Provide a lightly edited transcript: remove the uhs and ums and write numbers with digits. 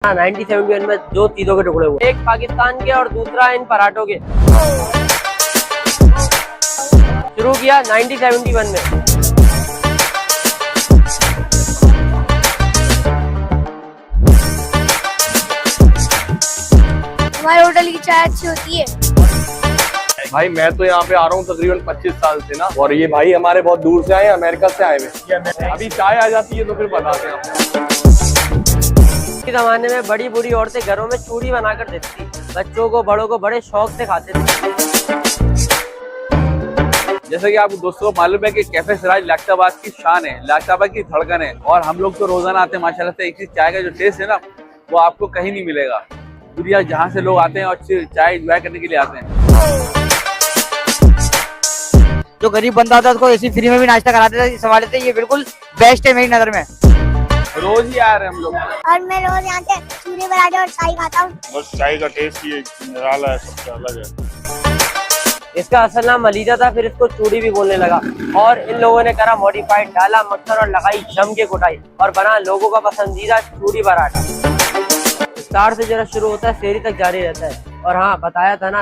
1971 में दो चीजों के टुकड़े हुए, एक पाकिस्तान के और दूसरा इन पराठों के। शुरू किया 1971 में। हमारे होटल की चाय अच्छी होती है। भाई मैं तो यहाँ पे आ रहा हूँ तकरीबन 25 साल से ना, और ये भाई हमारे बहुत दूर से आए हैं, अमेरिका से आए हुए। अभी चाय आ जाती है तो फिर बताते हैं आपको। इस जमाने में बड़ी बूढ़ी औरतें घरों में चूड़ी बनाकर देती थी, बच्चों को बड़ों को बड़े शौक से खाते थे। जैसे कि आपको दोस्तों को मालूम है कि कैफे सिराज लाखताबाद की शान है, लाखताबाद की धड़कन है, और हम लोग तो रोजाना आते हैं माशाल्लाह से। एक चाय का जो टेस्ट है ना, वो आपको कहीं नहीं मिलेगा। दुनिया जहाँ से लोग आते हैं और चाय एंजॉय करने के लिए आते हैं। जो गरीब बंदा होता है उसको ऐसी फ्री में भी नाश्ता कराते थे, संभालते थे। ये बिल्कुल बेस्ट है मेरी नजर में। रोज ही आ रहे हैं हम लोग, और मैं रोज यहाँ से चूड़ी पराठे और चाय खाता हूँ। बस चाय का टेस्ट ही निराला है, सबसे अलग है। इसका असल नाम मलीदा था, फिर इसको चूड़ी भी बोलने लगा, और इन लोगों ने करा मॉडिफाइड, डाला मक्खन और लगाई जम के कुटाई, और बना लोगों का पसंदीदा चूड़ी पराठा। स्टार से जरा शुरू होता है, शेरी तक जारी रहता है। और हाँ, बताया था ना